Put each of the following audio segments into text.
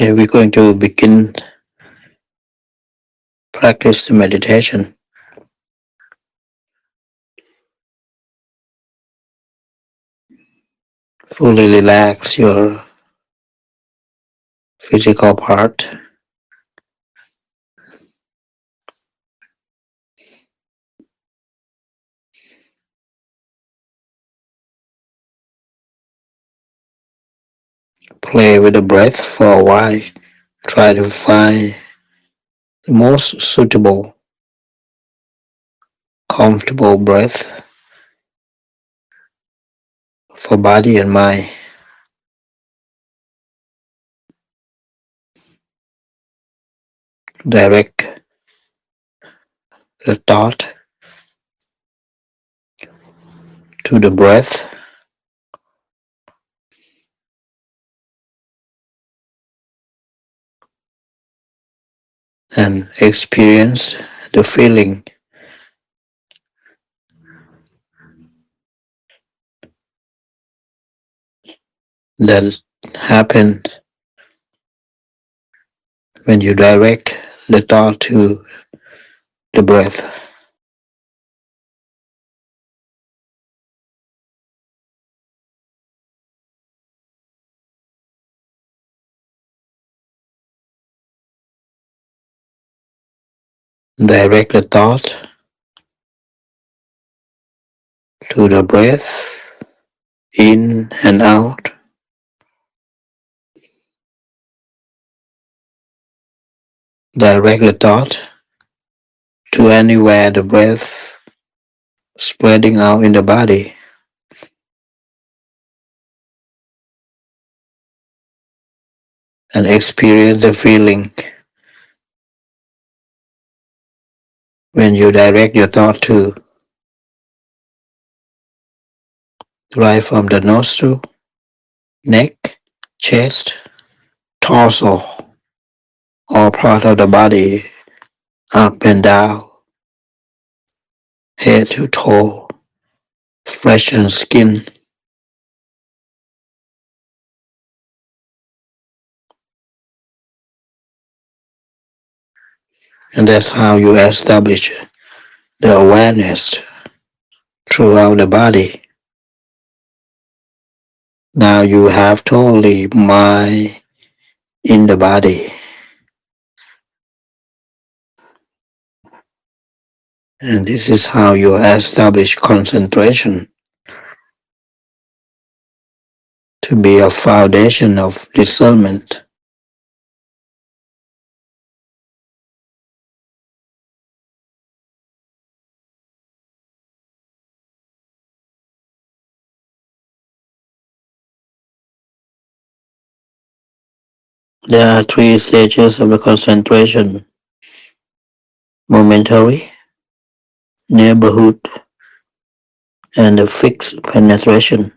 Okay, we're going to begin practice the meditation. Fully relax your physical part. Play with the breath for a while. Try to find the most suitable, comfortable breath for body and mind. Direct the thought to the breath and experience the feeling that happens when you direct the thought to the breath. Direct the thought to the breath in and out. Direct the thought to anywhere the breath spreading out in the body and experience the feeling when you direct your thought to right from the nostril, neck, chest, torso, all part of the body, up and down, head to toe, flesh and skin. And that's how you establish the awareness throughout the body. Now you have totally mind in the body. And this is how you establish concentration to be a foundation of discernment. There are three stages of the concentration: momentary, neighborhood, and the fixed penetration.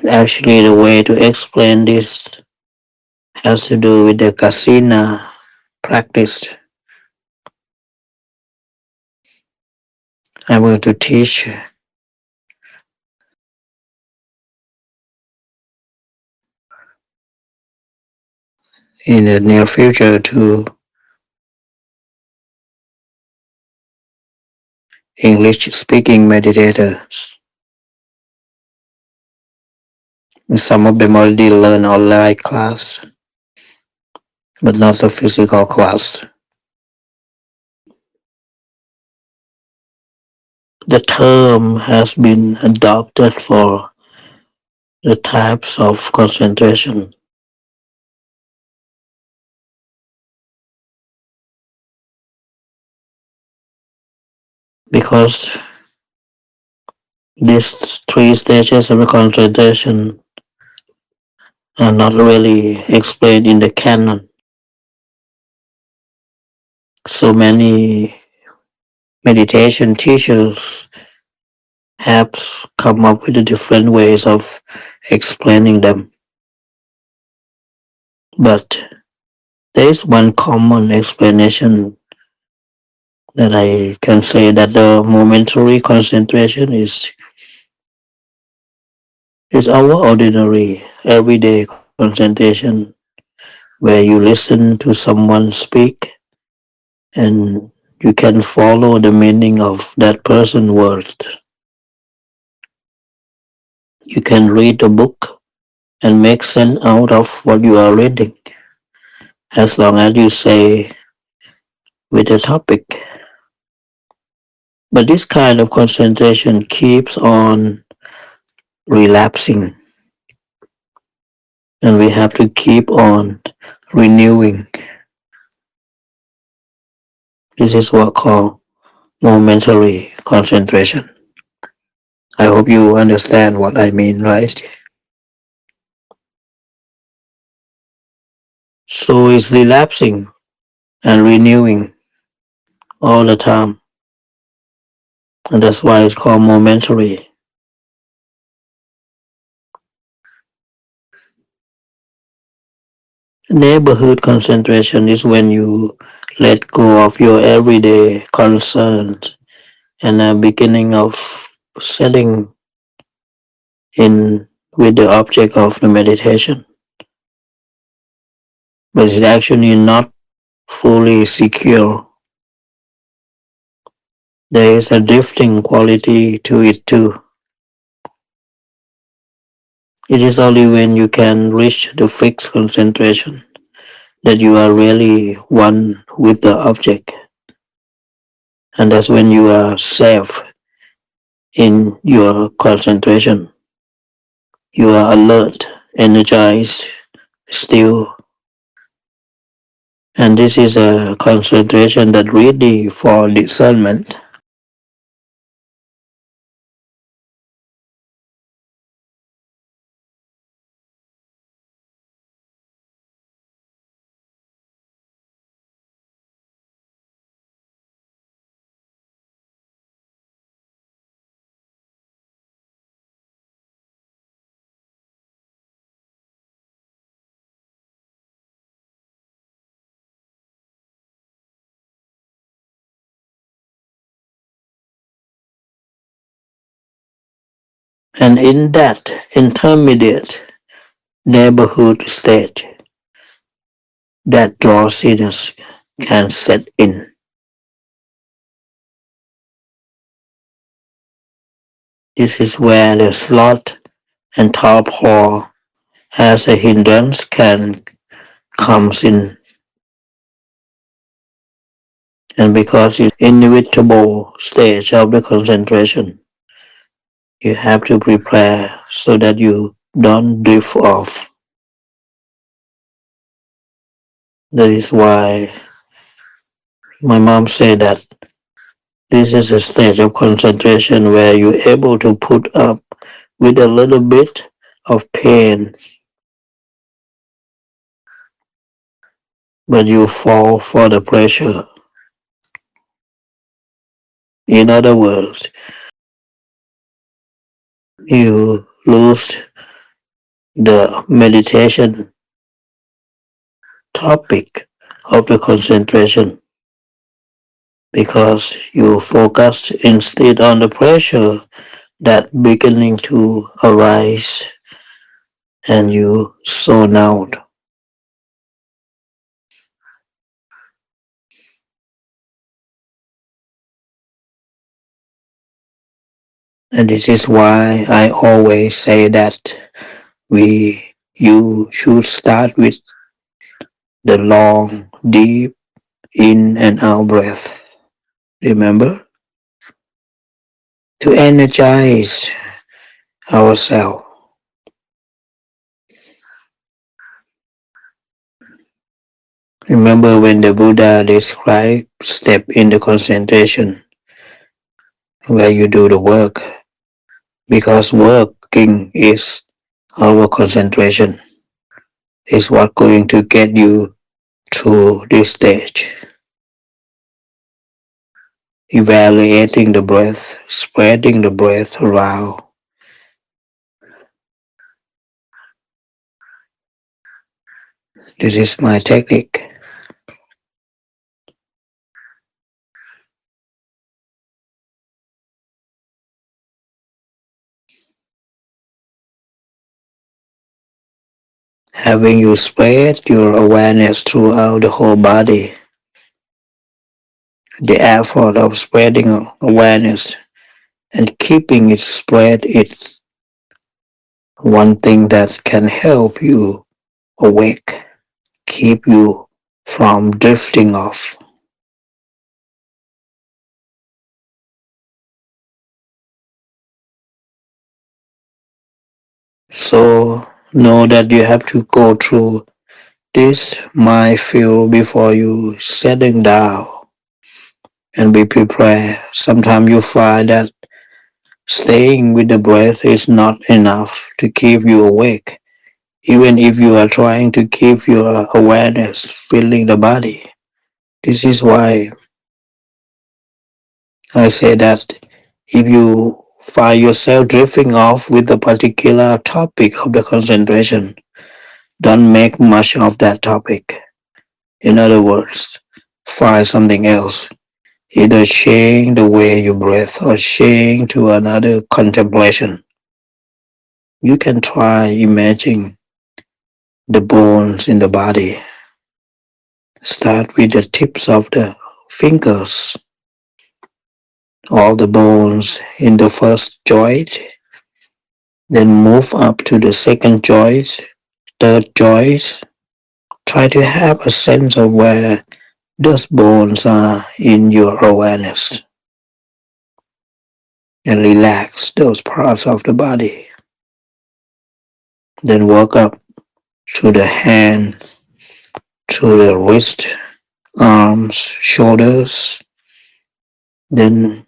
Actually, the way to explain this has to do with the kasina practice. I'm going to teach in the near future to English speaking meditators. Some of them already learn online class, but not the physical class. The term has been adopted for the types of concentration because these three stages of the concentration are not really explained in the canon. So many meditation teachers have come up with different ways of explaining them. But there is one common explanation that I can say that the momentary concentration is our ordinary, everyday concentration where you listen to someone speak and you can follow the meaning of that person's words. You can read a book and make sense out of what you are reading, as long as you say with the topic. But this kind of concentration keeps on relapsing, and we have to keep on renewing. This is what called momentary concentration. I hope you understand what I mean, right? So it's relapsing and renewing all the time, and that's why it's called momentary. Neighborhood concentration is when you let go of your everyday concerns and are beginning of setting in with the object of the meditation. But it's actually not fully secure. There is a drifting quality to it too. It is only when you can reach the fixed concentration that you are really one with the object. And that's when you are safe in your concentration. You are alert, energized, still. And this is a concentration that really for discernment. And in that intermediate neighborhood stage, that drowsiness can set in. This is where the slot and torpor as a hindrance can comes in, and because it's inevitable stage of the concentration, you have to prepare so that you don't drift off. That is why my mom said that this is a stage of concentration where you're able to put up with a little bit of pain, but you fall for the pressure. In other words, you lose the meditation topic of the concentration because you focus instead on the pressure that beginning to arise and you zone out. And this is why I always say that you should start with the long, deep in and out breath. Remember? To energize ourselves. Remember when the Buddha described step in the concentration where you do the work, because working is our concentration, is what going to get you to this stage. Evaluating the breath, spreading the breath around. This is my technique. having you spread your awareness throughout the whole body. The effort of spreading awareness and keeping it spread is one thing that can help you awake, keep you from drifting off. So know that you have to go through this minefield before you setting down and be prepared. Sometimes you find that staying with the breath is not enough to keep you awake, even if you are trying to keep your awareness filling the body. This is why I say that if you find yourself drifting off with a particular topic of the concentration, don't make much of that topic. In other words, find something else. Either change the way you breathe or change to another contemplation. You can try imagining the bones in the body. Start with the tips of the fingers, all the bones in the first joint, then move up to the second joint, third joint. Try to have a sense of where those bones are in your awareness and relax those parts of the body. Then work up through the hand, through the wrist, arms, shoulders. Then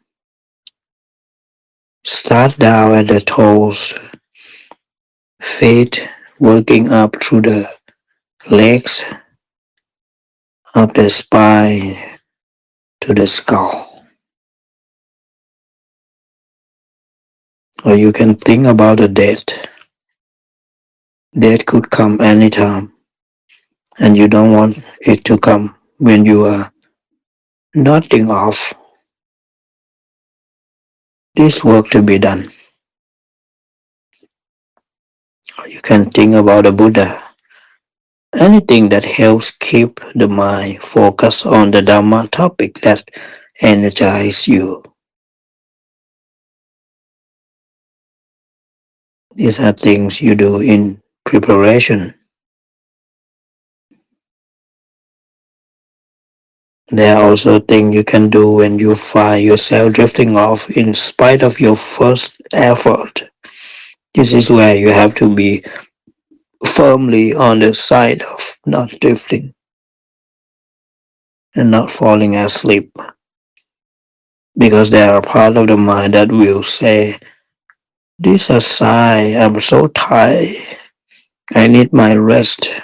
start down at the toes, feet, working up through the legs, up the spine to the skull. Or you can think about the death. Death could come anytime, and you don't want it to come when you are nodding off. This work to be done. Or you can think about the Buddha. Anything that helps keep the mind focused on the Dhamma topic that energize you. These are things you do in preparation. There are also things you can do when you find yourself drifting off in spite of your first effort. This is where you have to be firmly on the side of not drifting and not falling asleep. Because there are part of the mind that will say, this is a sigh, I'm so tired, I need my rest,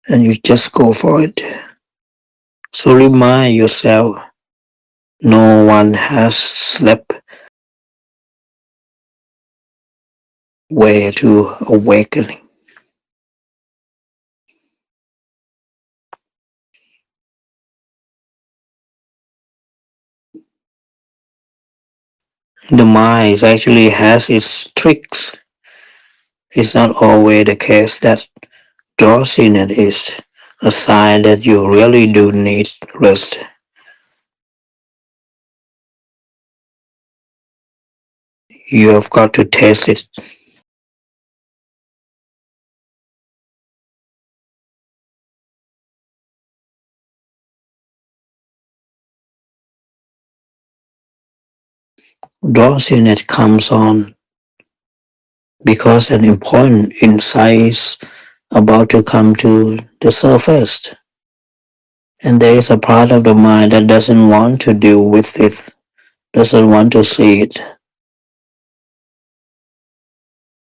and you just go for it. So remind yourself, no one has slept way to awakening. The mind actually has its tricks. It's not always the case that drowsiness is a sign that you really do need rest. You have got to taste it. Drowsiness comes on because an important insight is about to come to the surface. And there is a part of the mind that doesn't want to deal with it, doesn't want to see it.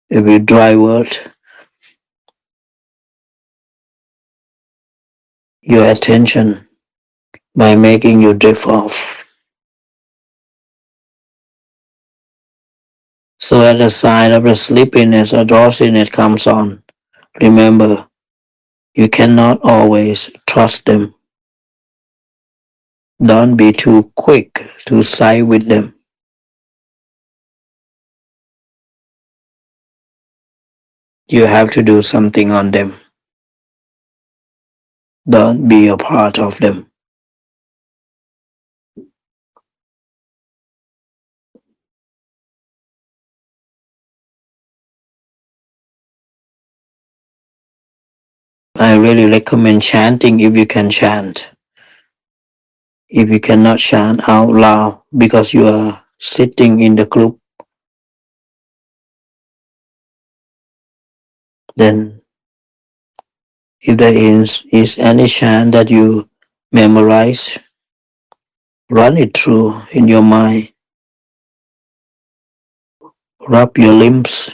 If you divert your attention by making you drift off. So at the side of the sleepiness or drowsiness comes on, remember, you cannot always trust them. Don't be too quick to side with them. You have to do something on them. Don't be a part of them. I really recommend chanting if you can chant. If you cannot chant out loud because you are sitting in the group, then if there is any chant that you memorize, run it through in your mind. Rub your limbs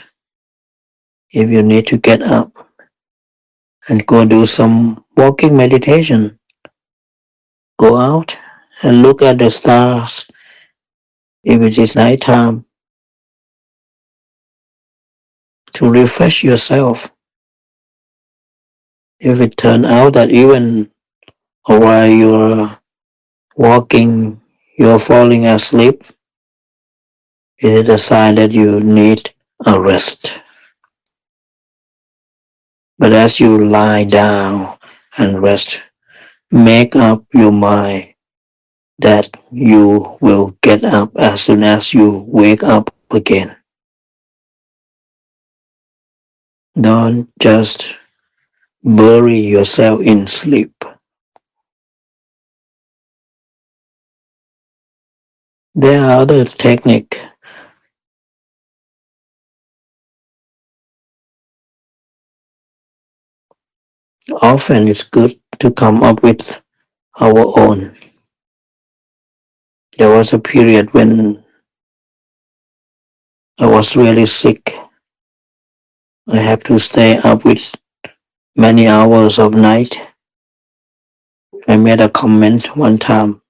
if you need to get up and go do some walking meditation. Go out and look at the stars if it is nighttime to refresh yourself. If it turns out that even while you are walking, you are falling asleep, it is a sign that you need a rest. But as you lie down and rest, make up your mind that you will get up as soon as you wake up again. Don't just bury yourself in sleep. There are other techniques. Often it's good to come up with our own. There was a period when I was really sick. I had to stay up with many hours of night. I made a comment one time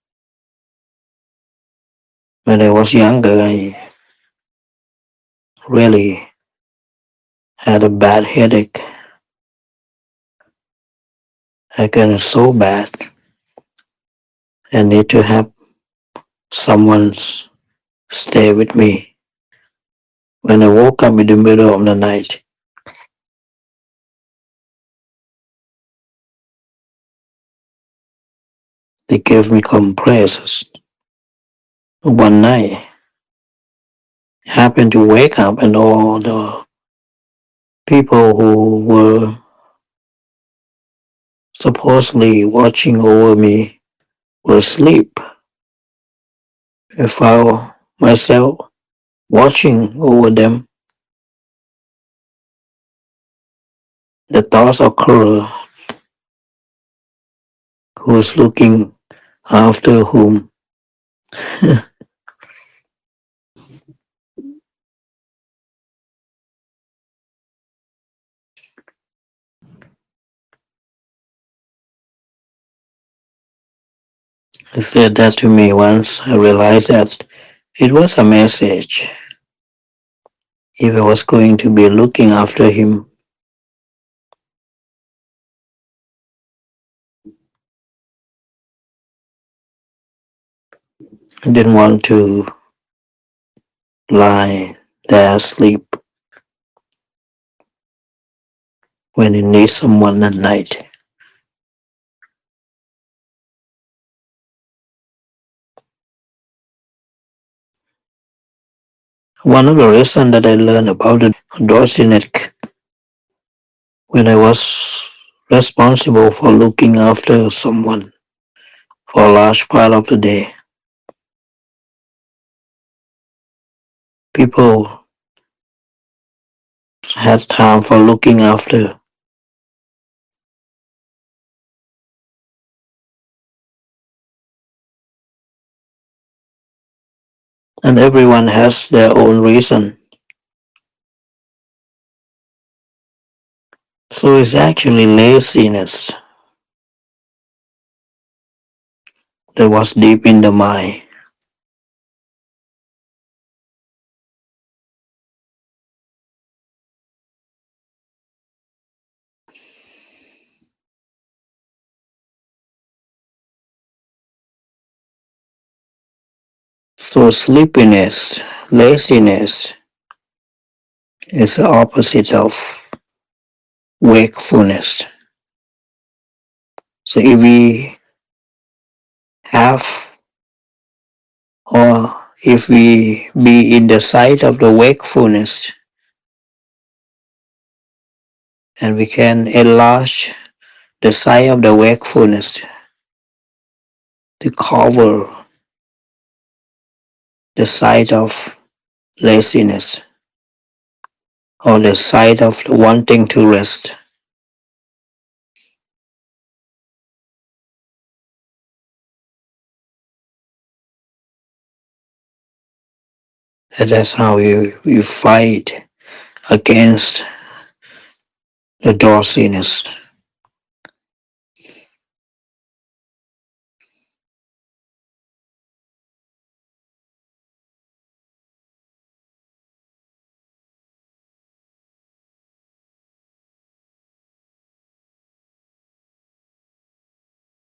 when I was younger. I really had a bad headache. I got so bad. I need to have someone stay with me. When I woke up in the middle of the night, they gave me compresses. One night, happened to wake up and all the people who were supposedly watching over me were asleep. I found myself watching over them. The thoughts occur who's looking after whom. He said that to me once. I realized that it was a message. If I was going to be looking after him, I didn't want to lie there asleep when he needs someone at night. One of the reasons that I learned about the Dorsinek when I was responsible for looking after someone for a large part of the day. People had time for looking after, and everyone has their own reason. So it's actually laziness that was deep in the mind. So sleepiness, laziness is the opposite of wakefulness. So if we have, or if we be in the sight of the wakefulness, and we can enlarge the sight of the wakefulness to cover the sight of laziness or the sight of wanting to rest. And that's how you fight against the drowsiness.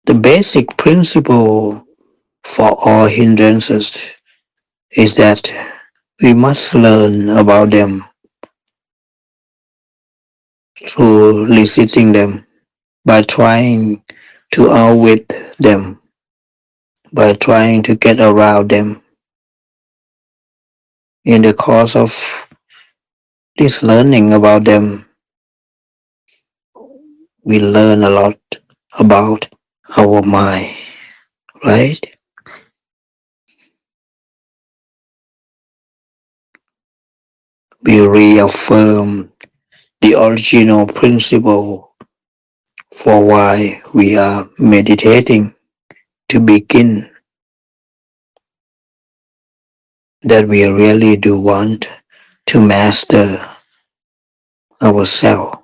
The basic principle for all hindrances is that we must learn about them through eliciting them, by trying to outwit them, by trying to get around them. In the course of this learning about them, we learn a lot about our mind, right? We reaffirm the original principle for why we are meditating to begin, that we really do want to master ourselves.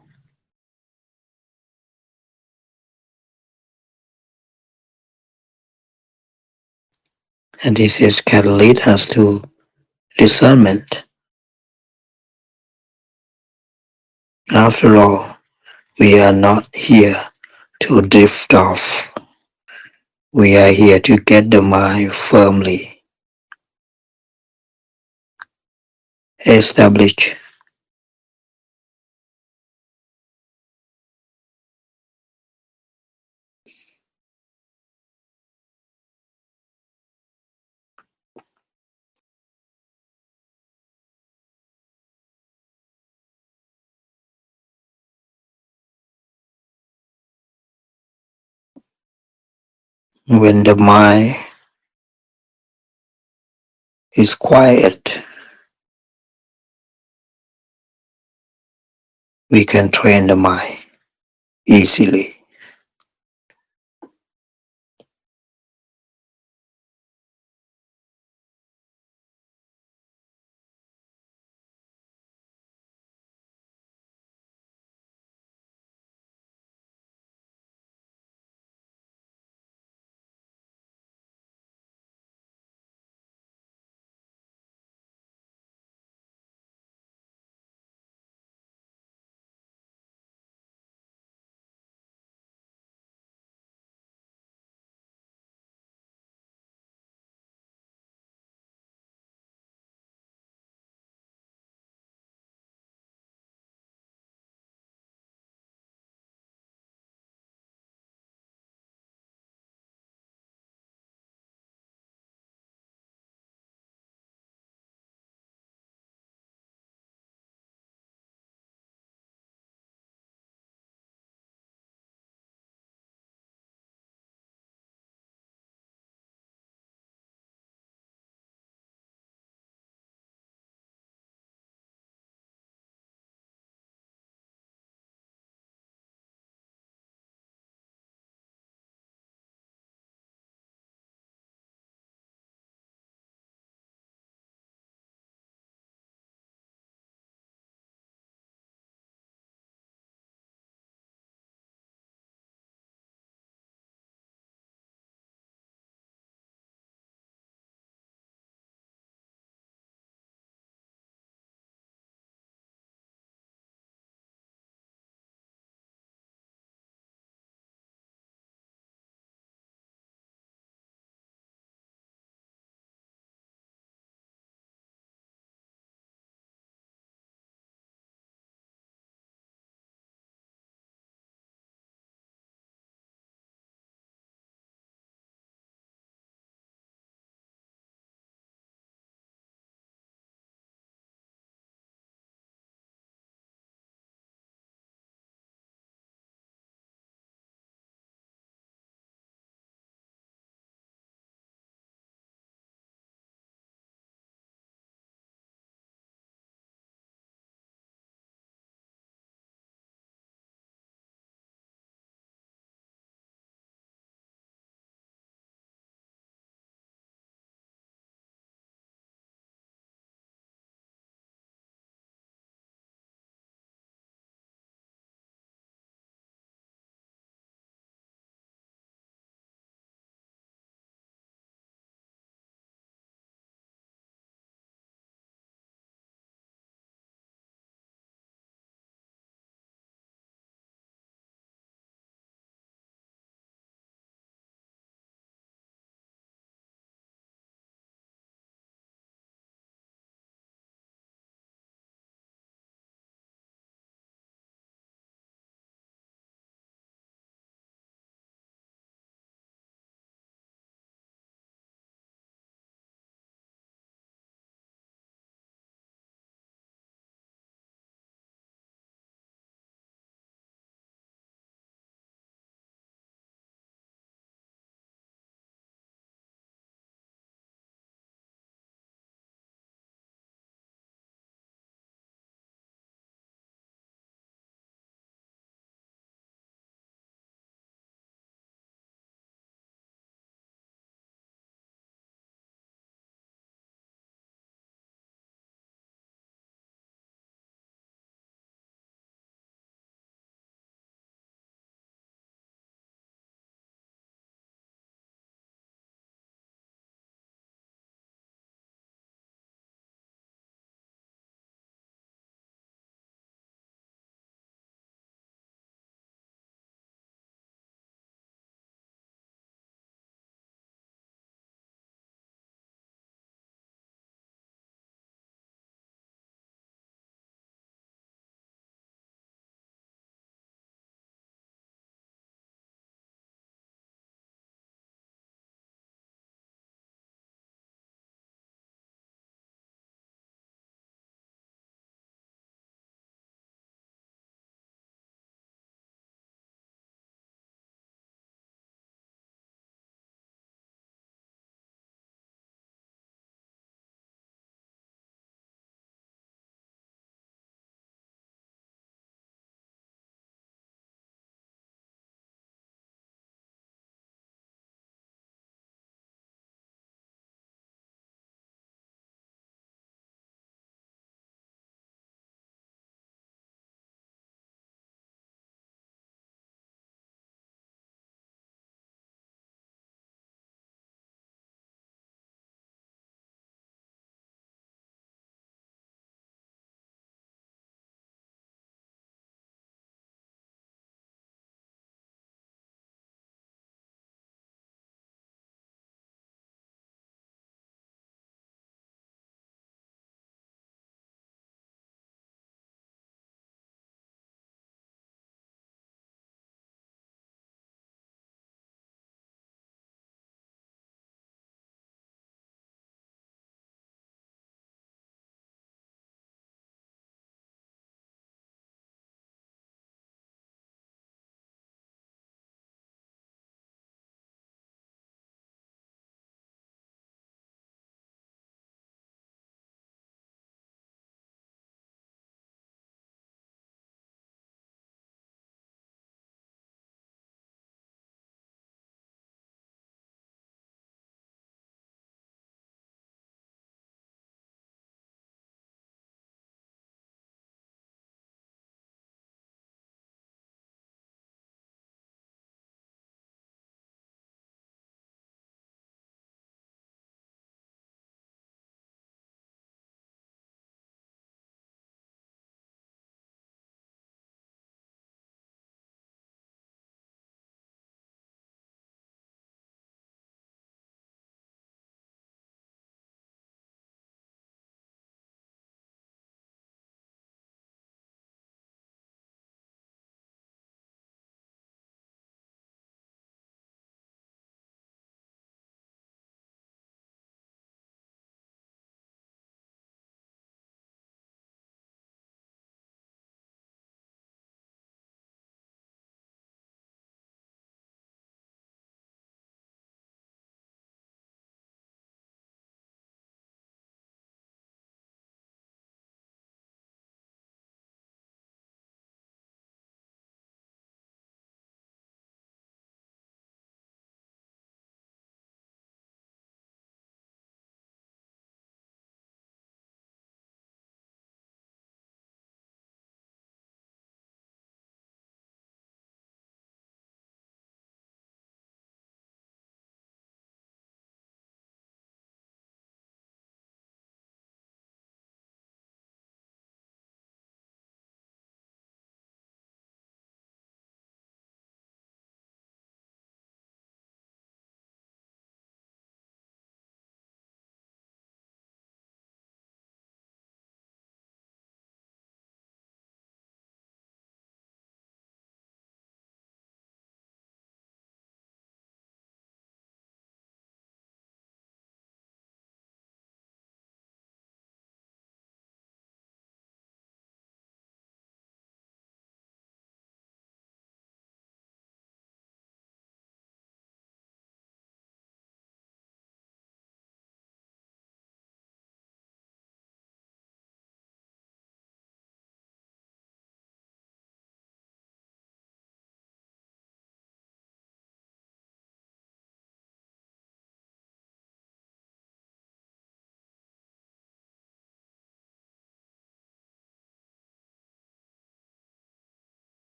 And can lead us to discernment. After all, we are not here to drift off. We are here to get the mind firmly established. When the mind is quiet, we can train the mind easily.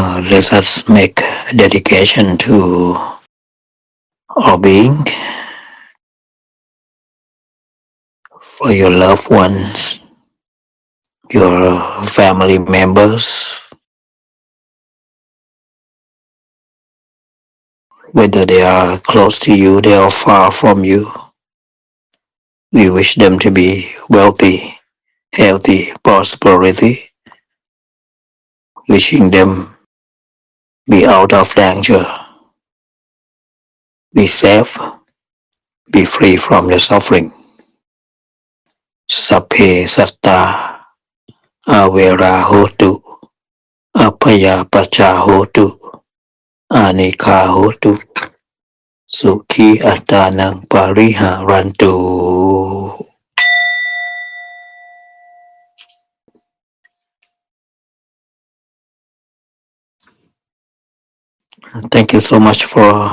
Let us make a dedication to our being, for your loved ones, your family members, whether they are close to you, they are far from you. We wish them to be wealthy, healthy, prosperity, wishing them be out of danger, be safe, be free from the suffering. Sapphe satta avera hotu, apaya pacha hotu, anika hotu, sukhi atanang pariharantu. Thank you so much for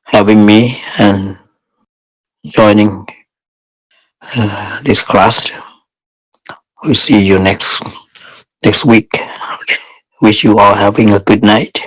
having me and joining this class. We'll see you next week. Wish you all having a good night.